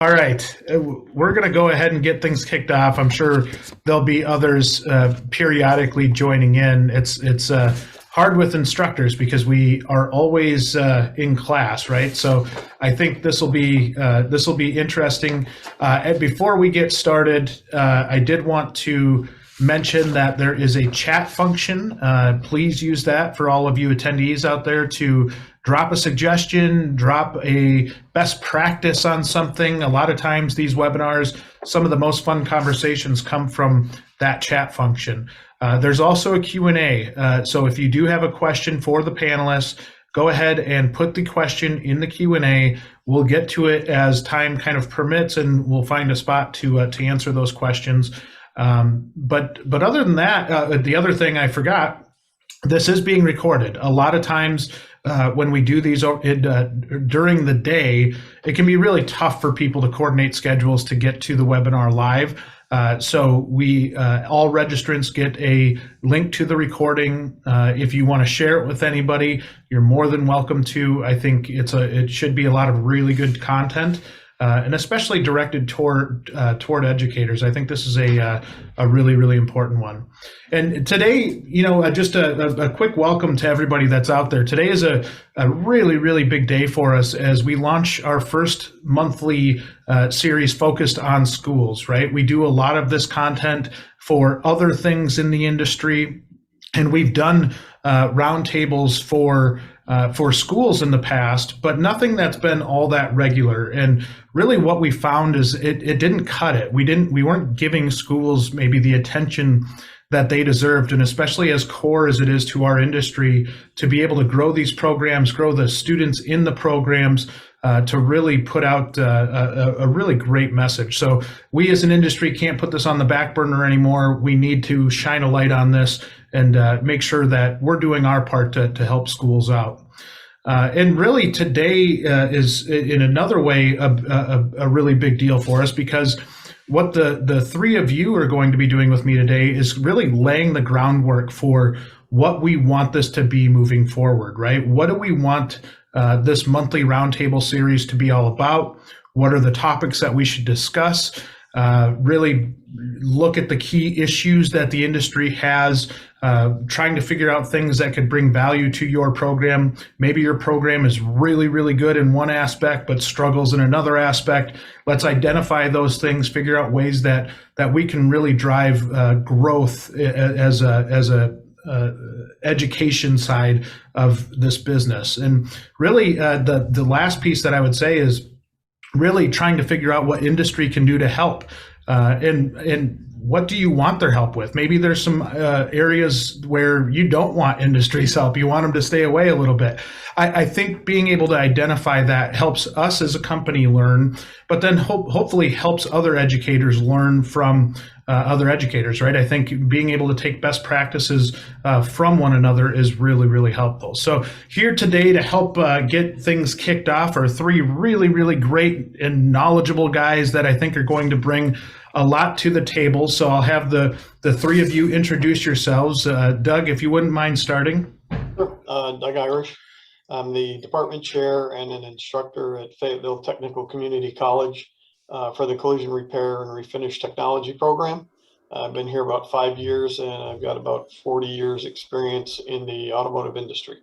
All right, we're going to go ahead and get things kicked off. I'm sure there'll be others periodically joining in. It's hard with instructors because we are always in class, right? So I think this will be interesting. And before we get started, I did want to mention that there is a chat function. Please use that for all of you attendees out there to drop a suggestion, drop a best practice on something. A lot of times these webinars, some of the most fun conversations come from that chat function. There's also a Q&A. So if you do have a question for the panelists, go ahead and put the question in the Q&A. We'll get to it as time kind of permits, and we'll find a spot to answer those questions. But other than that, the other thing I forgot, this is being recorded. A lot of times when we do these during the day, it can be really tough for people to coordinate schedules to get to the webinar live. So we all registrants get a link to the recording. If you want to share it with anybody, you're more than welcome to. I think it should be a lot of really good content. And especially directed toward educators. I think this is a really, really important one. And today, just a quick welcome to everybody that's out there. Today is a really, really big day for us as we launch our first monthly series focused on schools, right? We do a lot of this content for other things in the industry, and we've done roundtables for schools in the past, but nothing that's been all that regular. And really what we found is it didn't cut it. We weren't giving schools maybe the attention that they deserved, and especially as core as it is to our industry, to be able to grow these programs, grow the students in the programs, to really put out a really great message. So we as an industry can't put this on the back burner anymore. We need to shine a light on this and make sure that we're doing our part to help schools out. And really today is in another way a really big deal for us, because what the three of you are going to be doing with me today is really laying the groundwork for what we want this to be moving forward, right? What do we want this monthly roundtable series to be all about? What are the topics that we should discuss? Really look at the key issues that the industry has, trying to figure out things that could bring value to your program. Maybe your program is really, really good in one aspect, but struggles in another aspect. Let's identify those things, figure out ways that we can really drive growth as a education side of this business. And really the last piece that I would say is really trying to figure out what industry can do to help, and what do you want their help with? Maybe there's some areas where you don't want industry's help. You want them to stay away a little bit. I think being able to identify that helps us as a company learn, but then hopefully helps other educators learn from other educators, right? I think being able to take best practices from one another is really, really helpful. So here today to help get things kicked off are three really, really great and knowledgeable guys that I think are going to bring a lot to the table. So I'll have the three of you introduce yourselves. Doug, if you wouldn't mind starting. Sure. Doug Irish. I'm the department chair and an instructor at Fayetteville Technical Community College for the collision repair and refinish technology program. I've been here about 5 years, and I've got about 40 years experience in the automotive industry.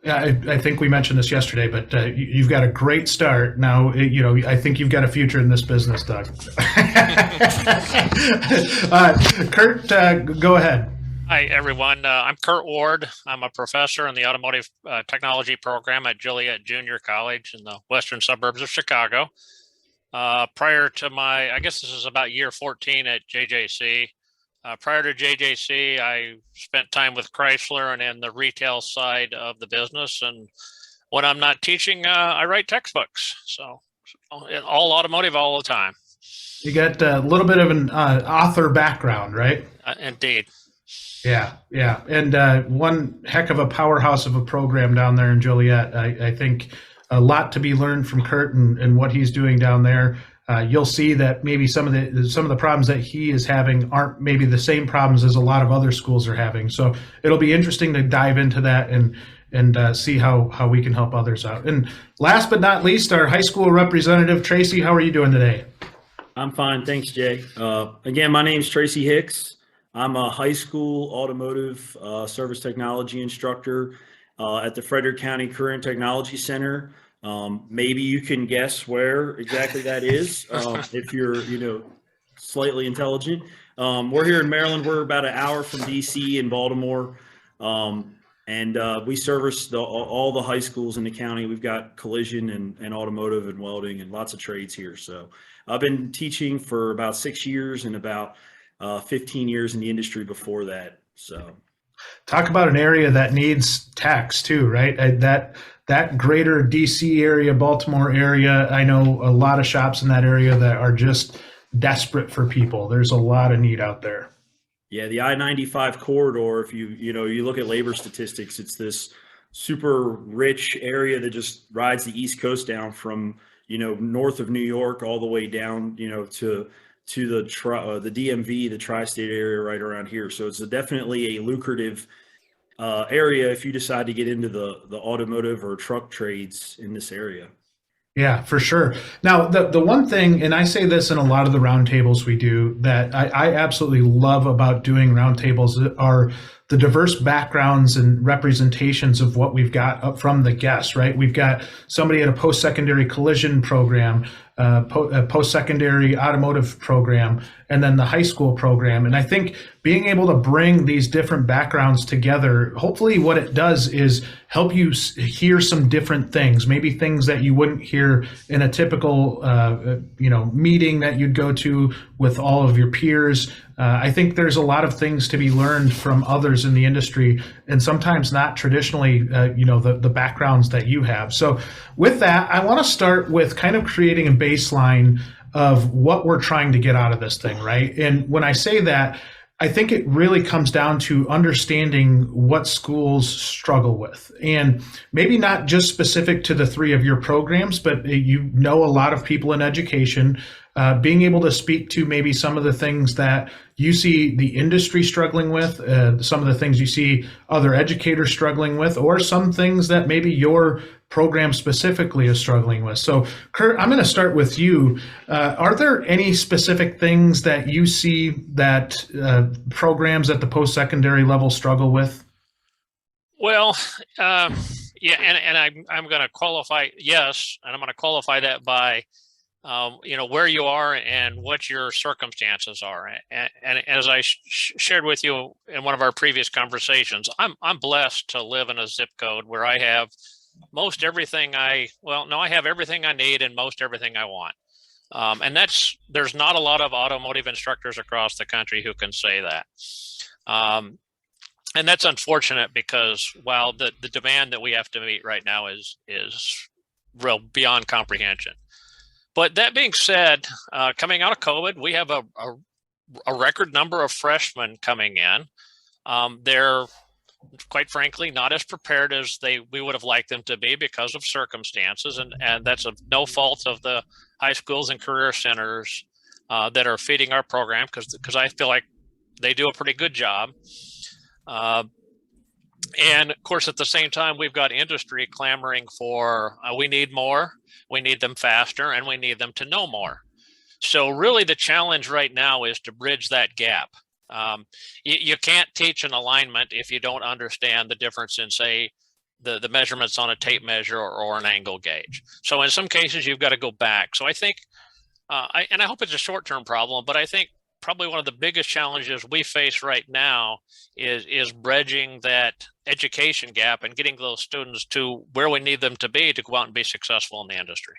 Yeah, I think we mentioned this yesterday, but you've got a great start. Now, I think you've got a future in this business, Doug. Curt, go ahead. Hi, everyone. I'm Curt Ward. I'm a professor in the Automotive Technology program at Joliet Junior College in the western suburbs of Chicago. Prior to I guess this is about year 14 at JJC. Prior to JJC, I spent time with Chrysler and in the retail side of the business. And when I'm not teaching, I write textbooks. So all automotive all the time. You got a little bit of an author background, right? Indeed. Yeah. And one heck of a powerhouse of a program down there in Joliet. I think a lot to be learned from Curt and what he's doing down there. You'll see that maybe some of the problems that he is having aren't maybe the same problems as a lot of other schools are having. So it'll be interesting to dive into that and and see how we can help others out. And last but not least, our high school representative, Tracey, how are you doing today? I'm fine. Thanks, Jay. Again, my name is Tracey Hicks. I'm a high school automotive service technology instructor at the Frederick County Career and Technology Center. Maybe you can guess where exactly that is if you're, slightly intelligent. We're here in Maryland. We're about an hour from DC and Baltimore. And we service all the high schools in the county. We've got collision and automotive and welding and lots of trades here. So I've been teaching for about 6 years and about 15 years in the industry before that. So talk about an area that needs techs too, right? That greater DC area, Baltimore area, I know a lot of shops in that area that are just desperate for people. There's a lot of need out there. Yeah, the I-95 corridor, if you look at labor statistics, it's this super rich area that just rides the East Coast down from, north of New York all the way down, to the DMV, the tri-state area right around here. So it's definitely a lucrative area if you decide to get into the automotive or truck trades in this area. Yeah, for sure. Now, the one thing, and I say this in a lot of the roundtables we do, that I absolutely love about doing roundtables are the diverse backgrounds and representations of what we've got up from the guests, right? We've got somebody at a post-secondary collision program, a post-secondary automotive program, and then the high school program. And I think being able to bring these different backgrounds together, hopefully what it does is help you hear some different things, maybe things that you wouldn't hear in a typical, meeting that you'd go to with all of your peers. I think there's a lot of things to be learned from others in the industry, and sometimes not traditionally, the backgrounds that you have. So with that, I want to start with kind of creating a baseline of what we're trying to get out of this thing, right? And when I say that, I think it really comes down to understanding what schools struggle with, and maybe not just specific to the three of your programs, but a lot of people in education, being able to speak to maybe some of the things that you see the industry struggling with, some of the things you see other educators struggling with, or some things that maybe your program specifically is struggling with. So, Curt, I'm going to start with you. Are there any specific things that you see that programs at the post-secondary level struggle with? Well, yeah, and I'm going to qualify, yes, and I'm going to qualify that by where you are and what your circumstances are. And as I shared with you in one of our previous conversations, I'm blessed to live in a zip code where I have most everything I have everything I need and most everything I want. And there's not a lot of automotive instructors across the country who can say that. And that's unfortunate because while the demand that we have to meet right now is real beyond comprehension. But that being said, coming out of COVID, we have a record number of freshmen coming in. They're quite frankly not as prepared as we would have liked them to be because of circumstances, and that's no fault of the high schools and career centers that are feeding our program, because I feel like they do a pretty good job. And of course, at the same time, we've got industry clamoring for we need more, we need them faster, and we need them to know more. So really the challenge right now is to bridge that gap. You can't teach an alignment if you don't understand the difference in, say, the measurements on a tape measure or an angle gauge. So in some cases, you've got to go back. So I think, and I hope it's a short-term problem, but I think probably one of the biggest challenges we face right now is bridging that education gap and getting those students to where we need them to go out and be successful in the industry.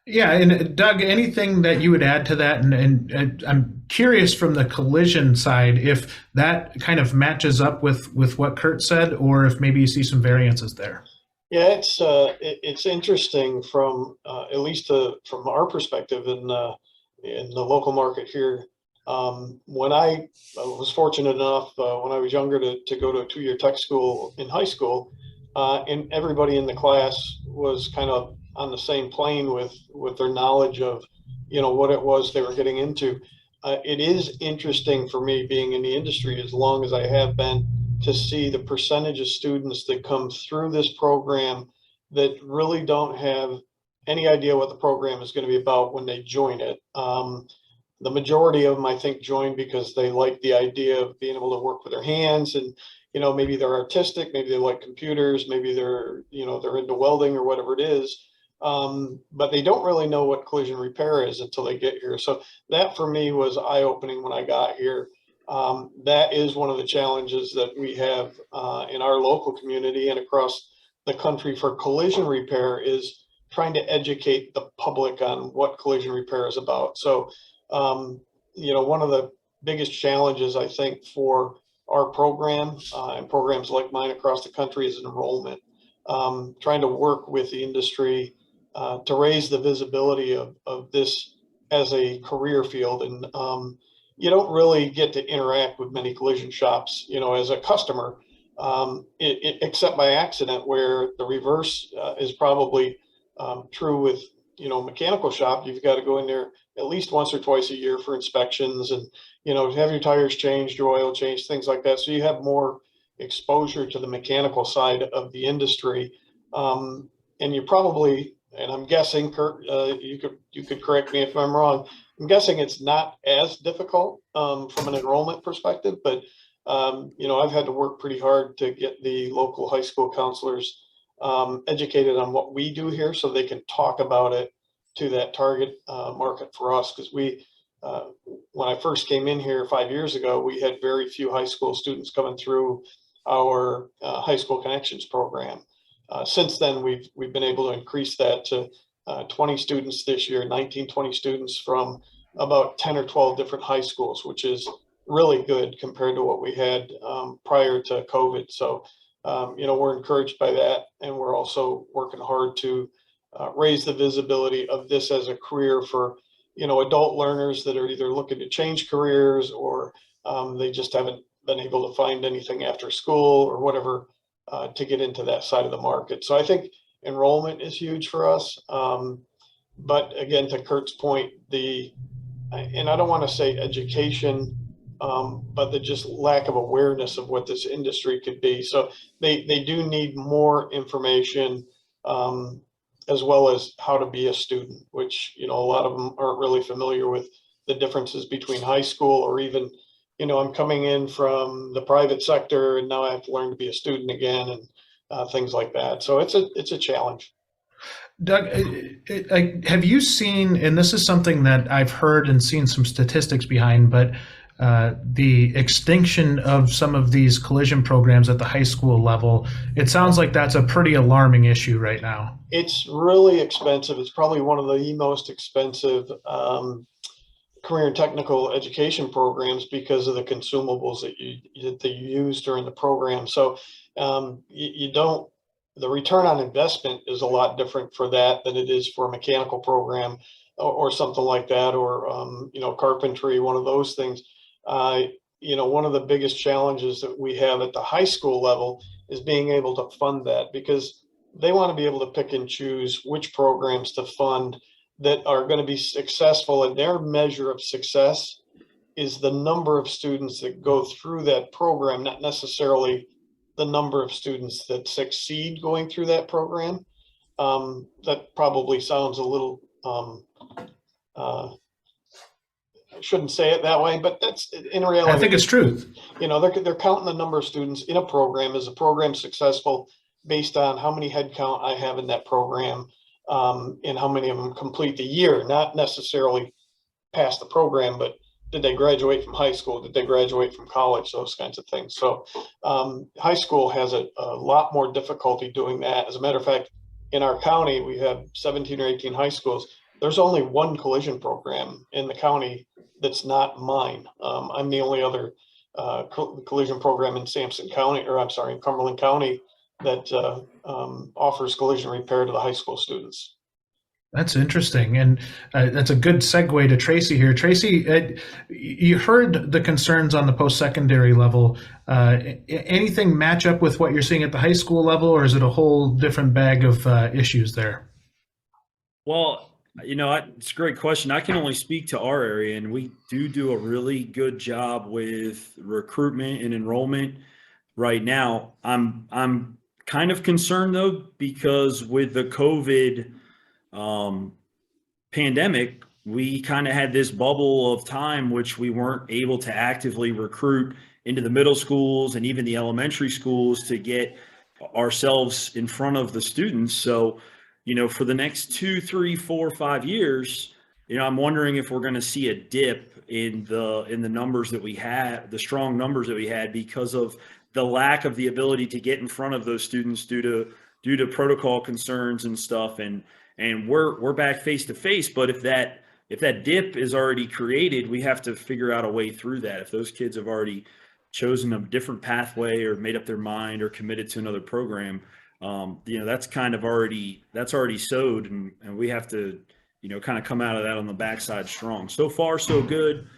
Yeah, and Doug, anything that you would add to that? And I'm curious from the collision side if that kind of matches up with what Curt said, or if maybe you see some variances there. Yeah, it's interesting from at least from our perspective in the local market here. When I was fortunate enough when I was younger to go to a 2-year tech school in high school, and everybody in the class was kind of on the same plane with their knowledge of, what it was they were getting into. It is interesting for me being in the industry as long as I have been to see the percentage of students that come through this program that really don't have any idea what the program is going to be about when they join it. The majority of them, I think, join because they like the idea of being able to work with their hands, and maybe they're artistic, maybe they like computers, maybe they're they're into welding or whatever it is. But they don't really know what collision repair is until they get here. So that for me was eye-opening when I got here. That is one of the challenges that we have in our local community and across the country for collision repair, is trying to educate the public on what collision repair is about. So, one of the biggest challenges, I think, for our program and programs like mine across the country is enrollment. Trying to work with the industry to raise the visibility of this as a career field. And you don't really get to interact with many collision shops, as a customer, except by accident, where the reverse is probably true with, mechanical shop. You've got to go in there at least once or twice a year for inspections and, have your tires changed, your oil changed, things like that. So you have more exposure to the mechanical side of the industry. And you probably, and I'm guessing, Curt, you could correct me if I'm wrong, I'm guessing it's not as difficult from an enrollment perspective, but I've had to work pretty hard to get the local high school counselors educated on what we do here so they can talk about it to that target market for us. Because when I first came in here 5 years ago, we had very few high school students coming through our high school connections program. Since then, we've been able to increase that to 20 students this year, 20 students from about 10 or 12 different high schools, which is really good compared to what we had prior to COVID. So, we're encouraged by that. And we're also working hard to raise the visibility of this as a career for, adult learners that are either looking to change careers or they just haven't been able to find anything after school or whatever to get into that side of the market. So I think enrollment is huge for us. But again, to Curt's point, and I don't want to say education, but the just lack of awareness of what this industry could be. So they do need more information, as well as how to be a student, which, a lot of them aren't really familiar with the differences between high school or even, I'm coming in from the private sector and now I have to learn to be a student again and things like that. So it's a challenge. Doug, have you seen, and this is something that I've heard and seen some statistics behind, but the extinction of some of these collision programs at the high school level, it sounds like that's a pretty alarming issue right now. It's really expensive. It's probably one of the most expensive career and technical education programs because of the consumables that you use during the program. So the return on investment is a lot different for that than it is for a mechanical program or something like that, or carpentry, one of those things. One of the biggest challenges that we have at the high school level is being able to fund that, because they want to be able to pick and choose which programs to fund that are going to be successful. And their measure of success is the number of students that go through that program, not necessarily the number of students that succeed going through that program. That probably sounds a little, I shouldn't say it that way, but that's in reality. I think it's truth. They're counting the number of students in a program. Is a program successful based on how many head count I have in that program, and how many of them complete the year, not necessarily pass the program, but did they graduate from high school? Did they graduate from college? Those kinds of things. So high school has a lot more difficulty doing that. As a matter of fact, in our county, we have 17 or 18 high schools. There's only one collision program in the county that's not mine. I'm the only other collision program in in Cumberland County that offers collision repair to the high school students. That's interesting. And that's a good segue to Tracey here. Tracey, you heard the concerns on the post-secondary level. Anything match up with what you're seeing at the high school level, or is it a whole different bag of issues there? Well, it's a great question. I can only speak to our area, and we do a really good job with recruitment and enrollment. right now. I'm kind of concerned though, because with the COVID pandemic, we kind of had this bubble of time which we weren't able to actively recruit into the middle schools and even the elementary schools to get ourselves in front of the students. So, for the next 2, 3, 4, 5 years, I'm wondering if we're going to see a dip in the numbers that we had, the strong numbers that we had, because of the lack of the ability to get in front of those students due to protocol concerns and stuff. And we're back face to face. But if that dip is already created, we have to figure out a way through that. If those kids have already chosen a different pathway or made up their mind or committed to another program, that's already sowed, and we have to, kind of come out of that on the backside strong. So far, so good.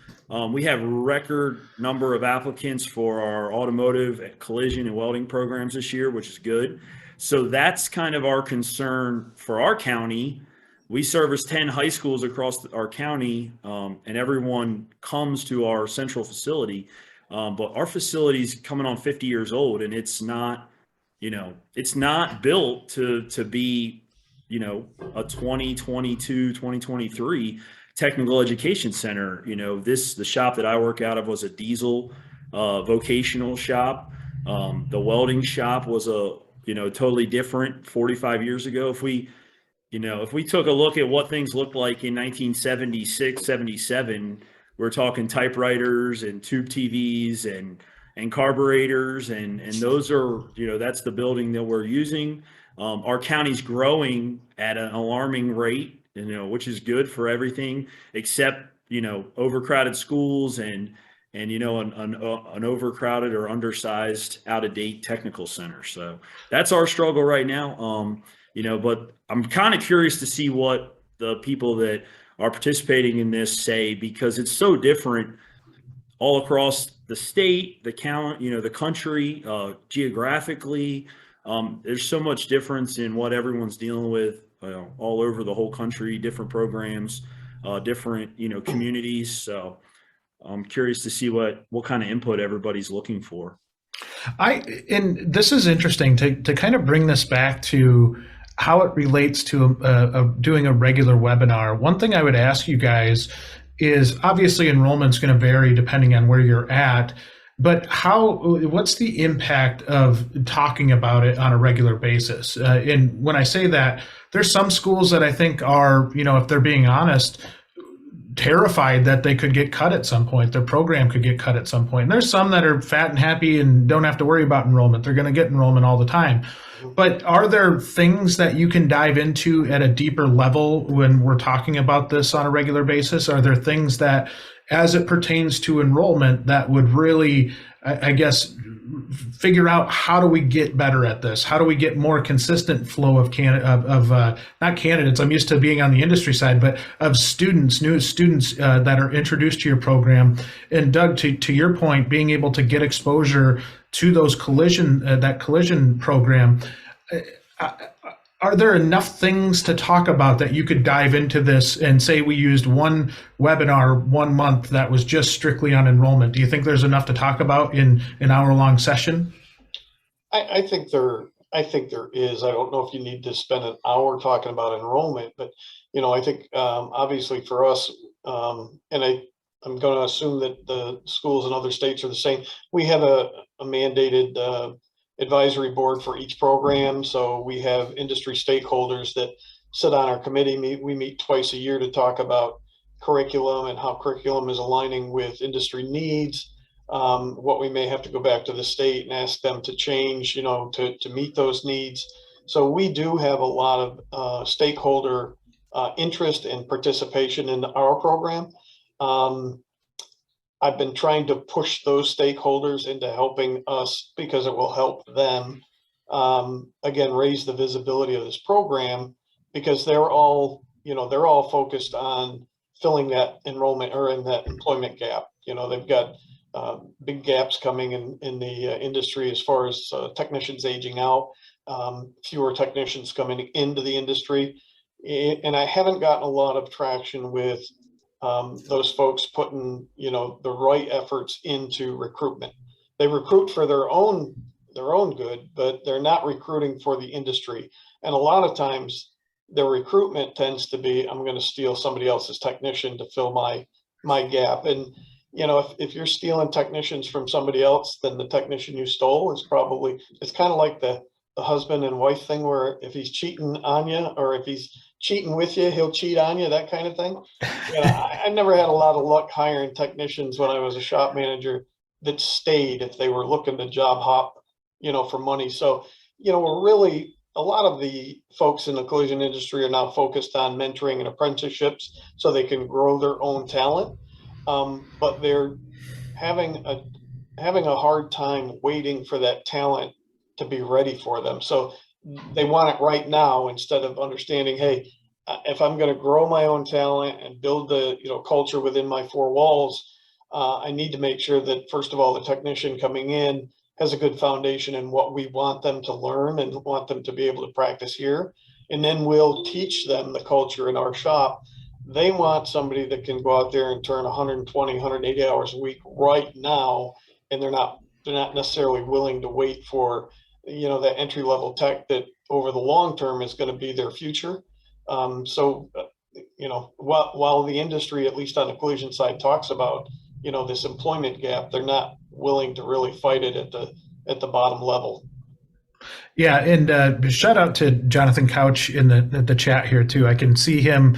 We have record number of applicants for our automotive, collision, and welding programs this year, which is good. So that's kind of our concern for our county. We service 10 high schools across our county, and everyone comes to our central facility. But our facility is coming on 50 years old, and it's not built to be, a 2022, 2023 technical education center. The shop that I work out of was a diesel vocational shop. The welding shop was a, totally different 45 years ago. If we took a look at what things looked like in 1976, 77, we're talking typewriters and tube TVs and carburetors, and those are, that's the building that we're using. Our county's growing at an alarming rate, which is good for everything except, overcrowded schools and an overcrowded or undersized, out of date technical center. So that's our struggle right now. But I'm kind of curious to see what the people that are participating in this say, because it's so different all across the state, the county, the country, geographically. There's so much difference in what everyone's dealing with all over the whole country, different programs, different, communities. So I'm curious to see what kind of input everybody's looking for. And this is interesting to kind of bring this back to how it relates to doing a regular webinar. One thing I would ask you guys is, obviously enrollment's going to vary depending on where you're at, but what's the impact of talking about it on a regular basis? And when I say that, there's some schools that I think are, if they're being honest, terrified that they could get cut at some point. Their program could get cut at some point. And there's some that are fat and happy and don't have to worry about enrollment. They're going to get enrollment all the time. But are there things that you can dive into at a deeper level when we're talking about this on a regular basis? Are there things that, as it pertains to enrollment, that would really, I guess, figure out how do we get better at this? How do we get more consistent flow of not candidates? I'm used to being on the industry side, but of students, new students that are introduced to your program. And Doug, to your point, being able to get exposure to those that collision program. Are there enough things to talk about that you could dive into this and say we used one webinar 1 month that was just strictly on enrollment? Do you think there's enough to talk about in an hour-long session? I think there is. I don't know if you need to spend an hour talking about enrollment, but I think obviously for us, and I'm going to assume that the schools in other states are the same. We have a mandated advisory board for each program. So we have industry stakeholders that sit on our committee. We meet twice a year to talk about curriculum and how curriculum is aligning with industry needs, what we may have to go back to the state and ask them to change, to meet those needs. So we do have a lot of stakeholder interest and participation in our program. I've been trying to push those stakeholders into helping us because it will help them, again, raise the visibility of this program, because they're all focused on filling that enrollment or in that employment gap. They've got big gaps coming in the industry as far as technicians aging out, fewer technicians coming into the industry. And I haven't gotten a lot of traction with those folks putting, the right efforts into recruitment. they recruit for their own good, but they're not recruiting for the industry. And a lot of times their recruitment tends to be, I'm going to steal somebody else's technician to fill my gap. And, you know, if you're stealing technicians from somebody else, then the technician you stole is probably, it's kind of like the husband and wife thing, where if he's cheating on you, or if he's cheating with you, he'll cheat on you, that kind of thing. You know, I never had a lot of luck hiring technicians when I was a shop manager that stayed if they were looking to job hop, you know, for money. So, you know, we're really, a lot of the folks in the collision industry are now focused on mentoring and apprenticeships so they can grow their own talent. But they're having a hard time waiting for that talent to be ready for them. So they want it right now, instead of understanding, hey, if I'm going to grow my own talent and build the, you know, culture within my four walls, I need to make sure that, first of all, the technician coming in has a good foundation in what we want them to learn and want them to be able to practice here. And then we'll teach them the culture in our shop. They want somebody that can go out there and turn 120, 180 hours a week right now. And they're not necessarily willing to wait for, you know, that entry level tech that over the long term is going to be their future. You know, while the industry, at least on the collision side, talks about, you know, this employment gap, they're not willing to really fight it at the bottom level. Yeah, and shout out to Jonathan Couch in the chat here too. I can see him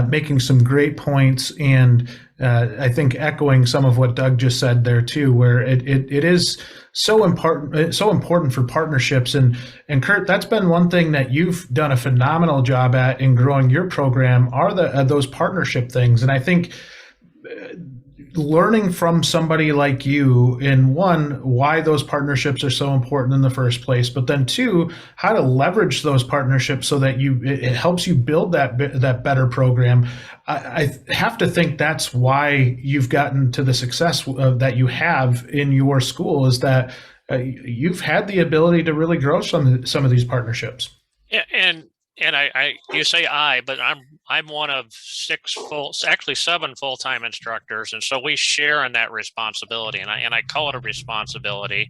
making some great points, and I think echoing some of what Doug just said there too, where it is so important for partnerships. And Curt, that's been one thing that you've done a phenomenal job at in growing your program, are those partnership things. And I think learning from somebody like you, in one, why those partnerships are so important in the first place, but then two, how to leverage those partnerships so that it helps you build that better program. I have to think that's why you've gotten to the success that you have in your school, is that you've had the ability to really grow some of these partnerships. Yeah, and you say but I'm one of seven full-time instructors, and so we share in that responsibility, and I call it a responsibility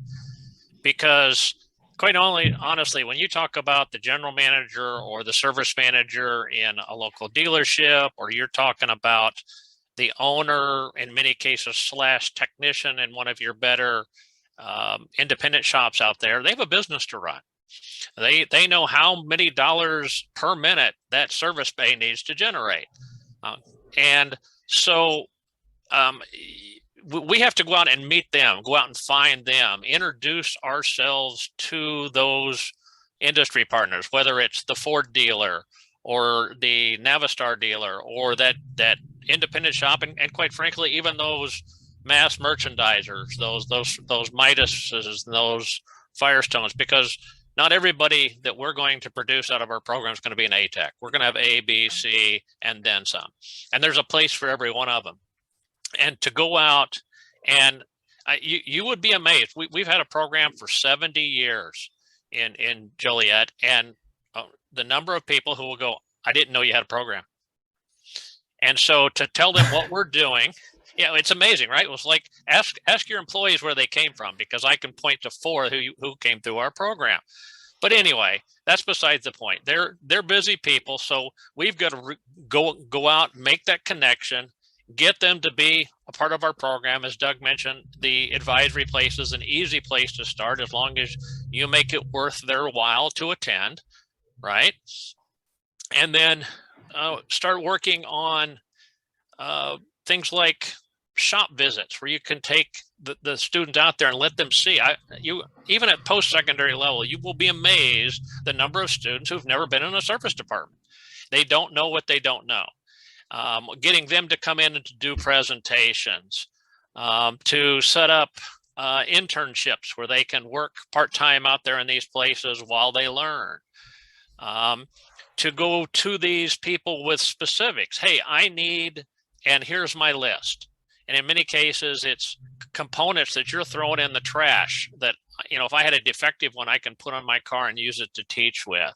because, quite honestly, when you talk about the general manager or the service manager in a local dealership, or you're talking about the owner, in many cases, / technician in one of your better independent shops out there, they have a business to run. They know how many dollars per minute that service bay needs to generate. And so we have to go out and meet them, go out and find them, introduce ourselves to those industry partners, whether it's the Ford dealer or the Navistar dealer or that independent shop, and quite frankly, even those mass merchandisers, those Midases, those Firestones, because not everybody that we're going to produce out of our program is going to be an A-Tech. We're going to have A, B, C, and then some. And there's a place for every one of them. And to go out and you would be amazed. We've had a program for 70 years in Joliet, and the number of people who will go, I didn't know you had a program. And so to tell them what we're doing, yeah, it's amazing, right? It was like, ask your employees where they came from, because I can point to 4 who came through our program. But anyway, that's besides the point. They're busy people, so we've got to go out, make that connection, get them to be a part of our program. As Doug mentioned, the advisory place is an easy place to start, as long as you make it worth their while to attend, right? And then start working on things like shop visits, where you can take the student out there and let them see. Even at post-secondary level, you will be amazed the number of students who've never been in a service department. They don't know what they don't know. Getting them to come in and to do presentations, to set up internships where they can work part-time out there in these places while they learn. To go to these people with specifics. Hey, I need, and here's my list. And in many cases, it's components that you're throwing in the trash that, if I had a defective one, I can put on my car and use it to teach with.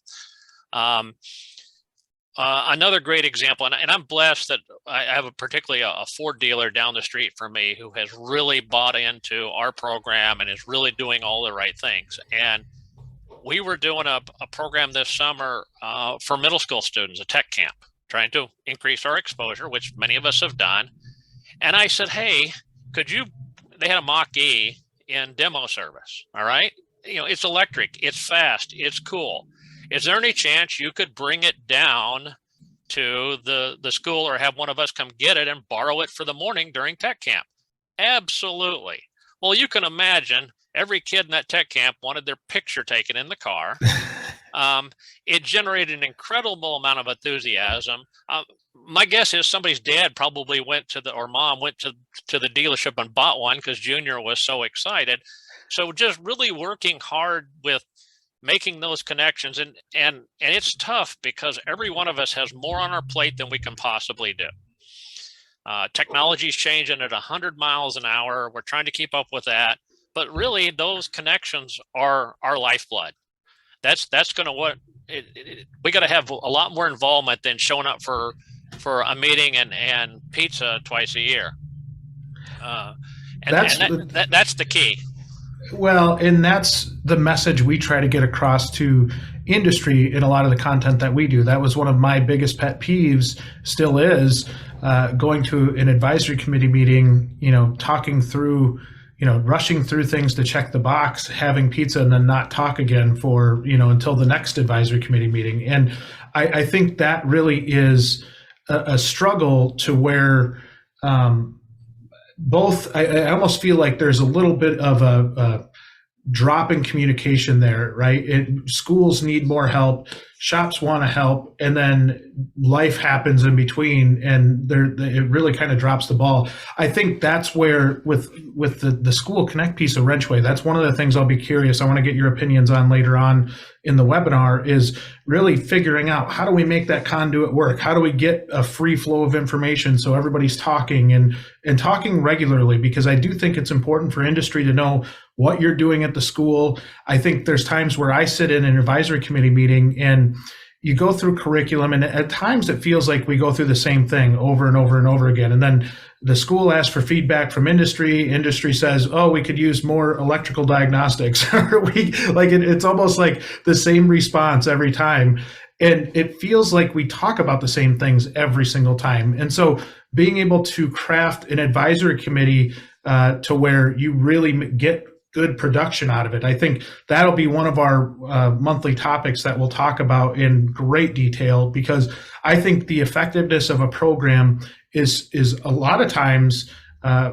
Another great example, and I'm blessed that I have particularly a Ford dealer down the street from me who has really bought into our program and is really doing all the right things. And we were doing a program this summer for middle school students, a tech camp, trying to increase our exposure, which many of us have done. And I said, hey, they had a Mach-E in demo service, all right? It's electric, it's fast, it's cool. Is there any chance you could bring it down to the school or have one of us come get it and borrow it for the morning during tech camp? Absolutely. Well, you can imagine every kid in that tech camp wanted their picture taken in the car. It generated an incredible amount of enthusiasm. My guess is somebody's dad probably or mom went to the dealership and bought one because Junior was so excited. So just really working hard with making those connections, and it's tough because every one of us has more on our plate than we can possibly do. Technology's changing at 100 miles an hour. We're trying to keep up with that, but really those connections are our lifeblood. That's going to we got to have a lot more involvement than showing up for a meeting and pizza twice a year. That's the key. Well, and that's the message we try to get across to industry in a lot of the content that we do. That was one of my biggest pet peeves, still is, going to an advisory committee meeting, talking through, rushing through things to check the box, having pizza, and then not talk again for, until the next advisory committee meeting. And I think that really is a struggle to where both, I almost feel like there's a little bit of a drop in communication there, right? Schools need more help, shops want to help, and then life happens in between, and it really kind of drops the ball. I think that's where, with the School Connect piece of WrenchWay, that's one of the things I'll be curious. I want to get your opinions on later on in the webinar, is really figuring out, how do we make that conduit work? How do we get a free flow of information so everybody's talking and talking regularly? Because I do think it's important for industry to know what you're doing at the school. I think there's times where I sit in an advisory committee meeting and you go through curriculum, and at times it feels like we go through the same thing over and over and over again. And then the school asks for feedback from industry. Industry says, oh, we could use more electrical diagnostics. It's almost like the same response every time. And it feels like we talk about the same things every single time. And so being able to craft an advisory committee to where you really get good production out of it, I think that'll be one of our monthly topics that we'll talk about in great detail, because I think the effectiveness of a program is a lot of times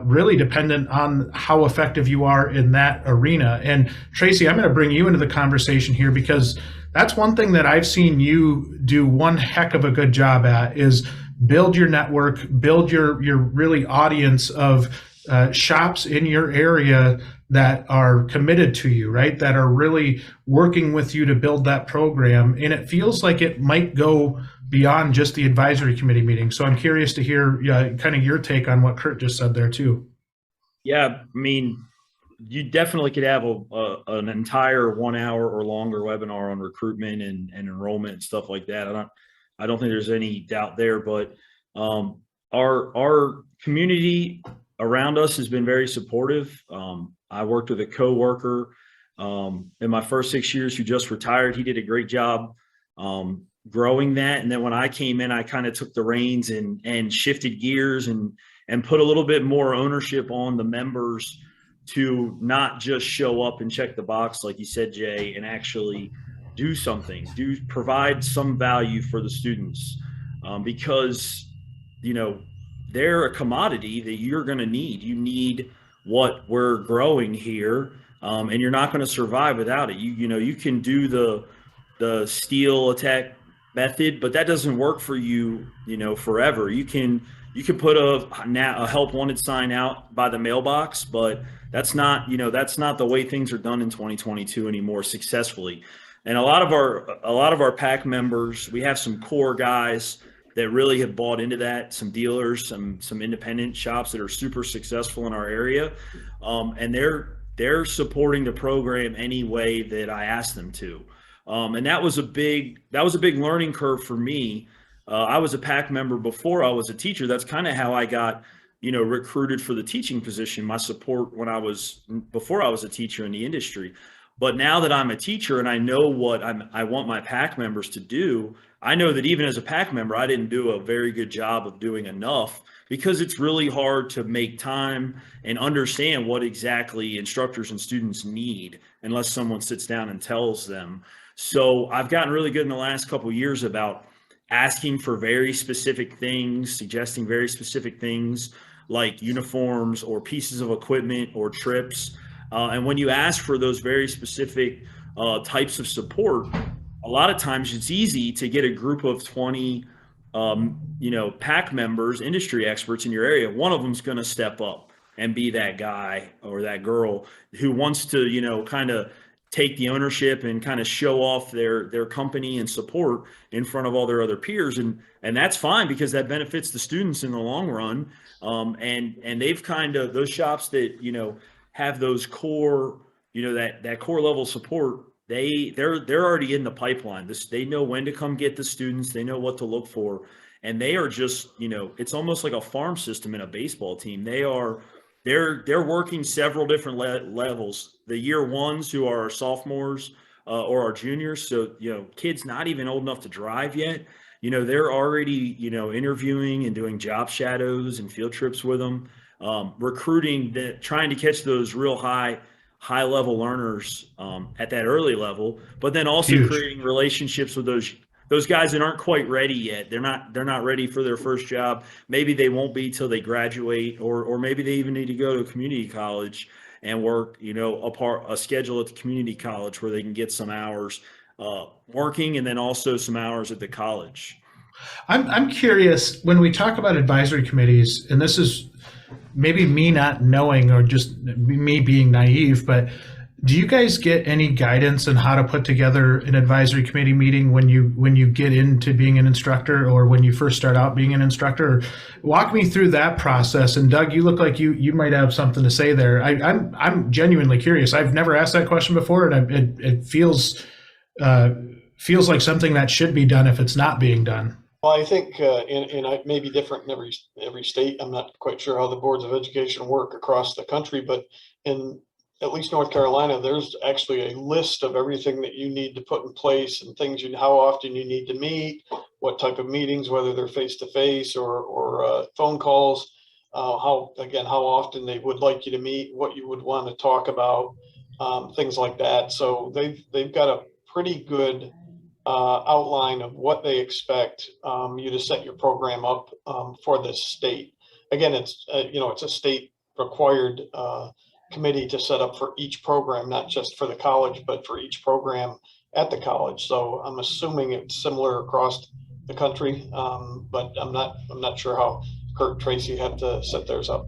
really dependent on how effective you are in that arena. And Tracey, I'm going to bring you into the conversation here, because that's one thing that I've seen you do one heck of a good job at, is build your network, build your really audience of shops in your area that are committed to you, right? That are really working with you to build that program. And it feels like it might go beyond just the advisory committee meeting. So I'm curious to hear kind of your take on what Curt just said there too. Yeah, I mean, you definitely could have an entire 1 hour or longer webinar on recruitment and enrollment and stuff like that. I don't think there's any doubt there, but our community around us has been very supportive. I worked with a coworker in my first 6 years who just retired. He did a great job growing that. And then when I came in, I kind of took the reins and shifted gears and put a little bit more ownership on the members to not just show up and check the box, like you said, Jay, and actually do something, provide some value for the students, because, they're a commodity that you're going to need. You need what we're growing here, and you're not going to survive without it. You can do the steel attack method, but that doesn't work for you, forever. You can put a help wanted sign out by the mailbox, but that's not the way things are done in 2022 anymore successfully. And a lot of our PAC members, we have some core guys that really have bought into that, some dealers, some independent shops that are super successful in our area, and they're supporting the program any way that I asked them to, and that was a big learning curve for me, I was a PAC member before I was a teacher. That's kind of how I got, recruited for the teaching position, my support before I was a teacher in the industry. But now that I'm a teacher and I know what I want my PAC members to do, I know that even as a PAC member, I didn't do a very good job of doing enough, because it's really hard to make time and understand what exactly instructors and students need unless someone sits down and tells them. So I've gotten really good in the last couple of years about asking for very specific things, suggesting very specific things like uniforms or pieces of equipment or trips. And when you ask for those very specific types of support, a lot of times it's easy to get a group of 20 PAC members, industry experts in your area. One of them's going to step up and be that guy or that girl who wants to, kind of take the ownership and kind of show off their company and support in front of all their other peers. And that's fine, because that benefits the students in the long run. And they've kind of, those shops that, have those core, that core level support, they're already in the pipeline. They know when to come get the students. They know what to look for. And they are just, it's almost like a farm system in a baseball team. They're working several different levels. The year ones, who are our sophomores or our juniors. So, kids not even old enough to drive yet, they're already, interviewing and doing job shadows and field trips with them, recruiting, trying to catch those real high level learners at that early level, but then also Huge. creating relationships with those guys that aren't quite ready yet. They're not ready for their first job. Maybe they won't be till they graduate, or maybe they even need to go to a community college and work, a schedule at the community college where they can get some hours working, and then also some hours at the college. I'm curious, when we talk about advisory committees, and this is maybe me not knowing or just me being naive, but do you guys get any guidance on how to put together an advisory committee meeting when you get into being an instructor, or when you first start out being an instructor? Walk me through that process. And Doug, you look like you might have something to say there. I'm genuinely curious. I've never asked that question before, and it feels like something that should be done if it's not being done. Well, I think it may be different in every state. I'm not quite sure how the boards of education work across the country, but in at least North Carolina, there's actually a list of everything that you need to put in place, and things how often you need to meet, what type of meetings, whether they're face-to-face or phone calls, how often they would like you to meet, what you would want to talk about, things like that. So they've got a pretty good outline of what they expect you to set your program up for this state. Again, it's a state required committee to set up for each program, not just for the college, but for each program at the college. So I'm assuming it's similar across the country, but I'm not sure how Curt, Tracey have to set theirs up.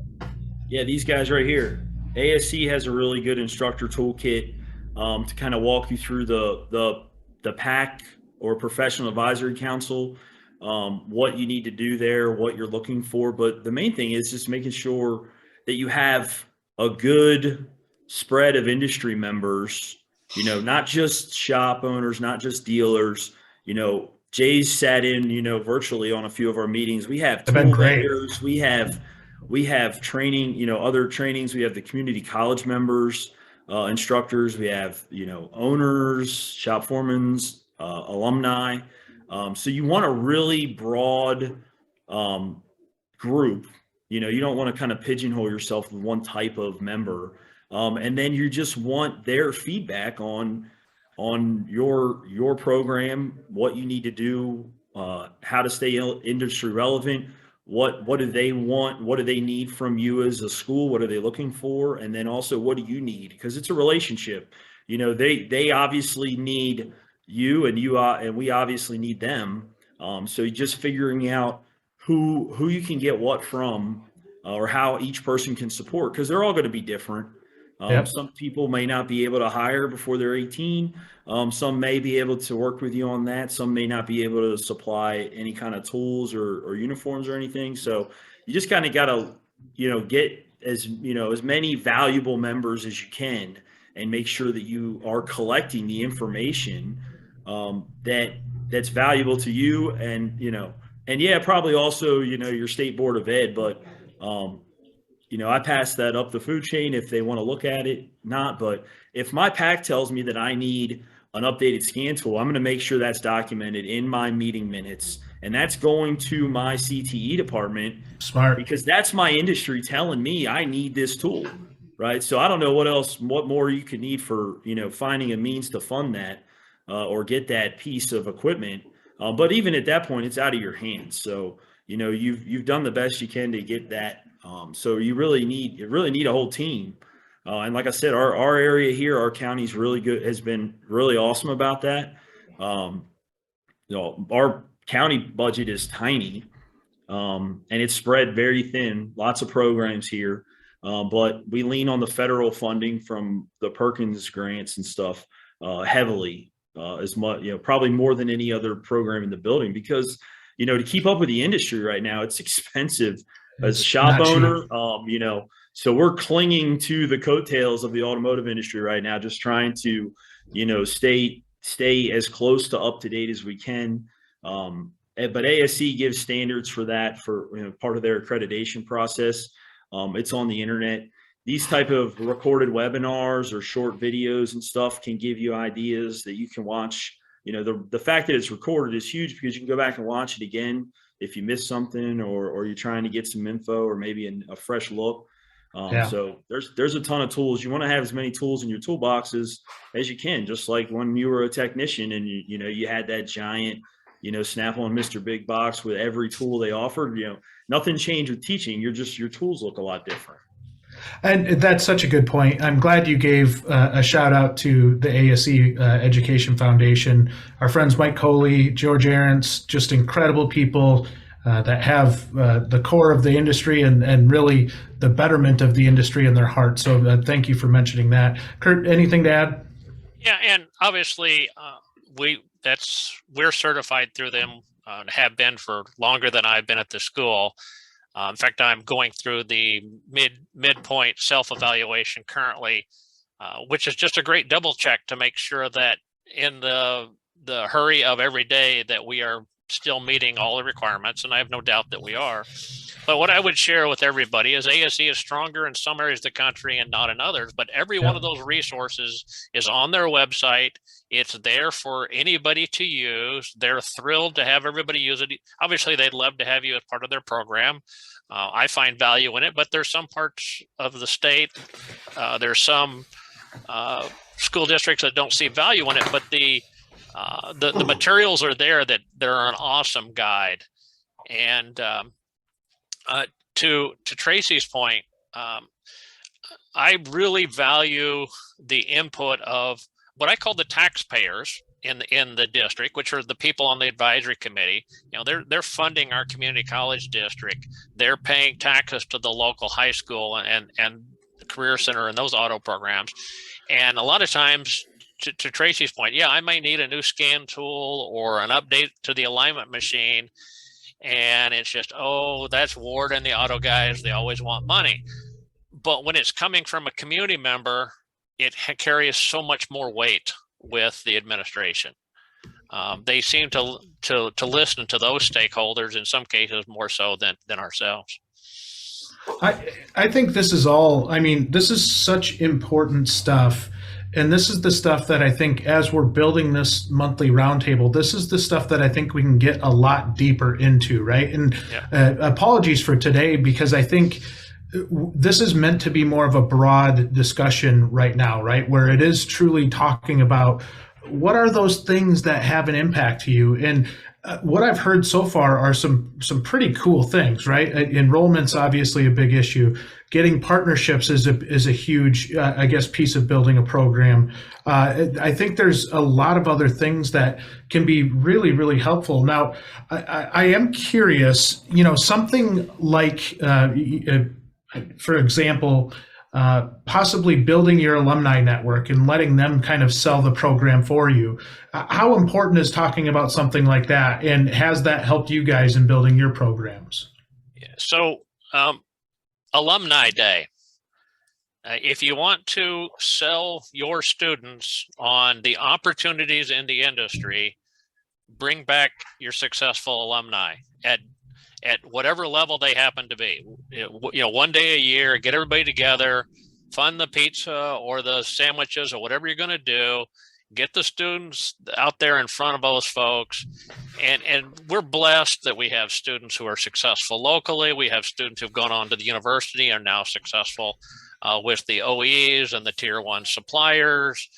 Yeah, these guys right here. ASC has a really good instructor toolkit to kind of walk you through the PAC or Professional Advisory Council, what you need to do there, what you're looking for. But the main thing is just making sure that you have a good spread of industry members, not just shop owners, not just dealers. Jay's sat in, virtually on a few of our meetings. We have tool vendors, we have training, other trainings. We have the community college members, instructors. We have, owners, shop foremans, alumni. So you want a really broad group. You don't want to kind of pigeonhole yourself with one type of member. And then you just want their feedback on your program, what you need to do, how to stay industry relevant, what do they want, what do they need from you as a school, what are they looking for, and then also what do you need, because it's a relationship. They obviously need you, and we obviously need them. So just figuring out who you can get what from, or how each person can support, because they're all going to be different. Yep. Some people may not be able to hire before they're 18. Some may be able to work with you on that. Some may not be able to supply any kind of tools or uniforms or anything. So you just kind of got to, get as many valuable members as you can, and make sure that you are collecting the information that's valuable to you, and And yeah, probably also, your state board of ed, but, I pass that up the food chain if they want to look at it, not, but if my pack tells me that I need an updated scan tool, I'm going to make sure that's documented in my meeting minutes. And that's going to my CTE department Smart. because that's my industry telling me I need this tool, right? So I don't know what more you could need for, finding a means to fund that or get that piece of equipment. But even at that point, it's out of your hands. So, you've done the best you can to get that. So you really need a whole team. And like I said, our area here, our county's really good, has been really awesome about that. Our county budget is tiny, and it's spread very thin, lots of programs here. But we lean on the federal funding from the Perkins grants and stuff heavily, as much, probably more than any other program in the building, because, to keep up with the industry right now, it's expensive as a shop owner, so we're clinging to the coattails of the automotive industry right now, just trying to, stay as close to up to date as we can. But ASE gives standards for that for part of their accreditation process. It's on the internet. These type of recorded webinars or short videos and stuff can give you ideas that you can watch. The fact that it's recorded is huge because you can go back and watch it again if you missed something or you're trying to get some info or maybe a fresh look. So there's a ton of tools. You want to have as many tools in your toolboxes as you can, just like when you were a technician and you had that giant Snap-on Mr. Big Box with every tool they offered. Nothing changed with teaching. Your tools look a lot different. And that's such a good point. I'm glad you gave a shout out to the ASE Education Foundation. Our friends Mike Coley, George Ahrens, just incredible people that have the core of the industry and really the betterment of the industry in their heart. So thank you for mentioning that. Curt, anything to add? Yeah, and obviously we're certified through them, have been for longer than I've been at the school. In fact, I'm going through the midpoint self-evaluation currently, which is just a great double check to make sure that in the hurry of every day that we are still meeting all the requirements, and I have no doubt that we are. But what I would share with everybody is ASE is stronger in some areas of the country and not in others, but every one of those resources is on their website. It's there for anybody to use. They're thrilled to have everybody use it. Obviously, they'd love to have you as part of their program. I find value in it, but there's some parts of the state, there's some school districts that don't see value in it, but the materials are there that they're an awesome guide. And to Tracey's point, I really value the input of what I call the taxpayers in the district, which are the people on the advisory committee. They're funding our community college district. They're paying taxes to the local high school and the career center and those auto programs. And a lot of times, to Tracey's point, I might need a new scan tool or an update to the alignment machine. And it's just, that's Ward and the auto guys. They always want money. But when it's coming from a community member, it carries so much more weight with the administration. They seem to listen to those stakeholders in some cases more so than ourselves. I think this is all, this is such important stuff. And this is the stuff that I think as we're building this monthly roundtable, this is the stuff that I think we can get a lot deeper into, right? And apologies for today, because I think this is meant to be more of a broad discussion right now, right? Where it is truly talking about what are those things that have an impact to you. And what I've heard so far are some pretty cool things, right? Enrollment's obviously a big issue. Getting partnerships is a huge, piece of building a program. I think there's a lot of other things that can be really, really helpful. Now, I am curious, something like, for example, possibly building your alumni network and letting them kind of sell the program for you. How important is talking about something like that? And has that helped you guys in building your programs? So, Alumni Day. If you want to sell your students on the opportunities in the industry, bring back your successful alumni at whatever level they happen to be. One day a year, get everybody together, fund the pizza or the sandwiches or whatever you're going to do. Get the students out there in front of those folks. And we're blessed that we have students who are successful locally. We have students who've gone on to the university and are now successful with the OEs and the tier 1 suppliers.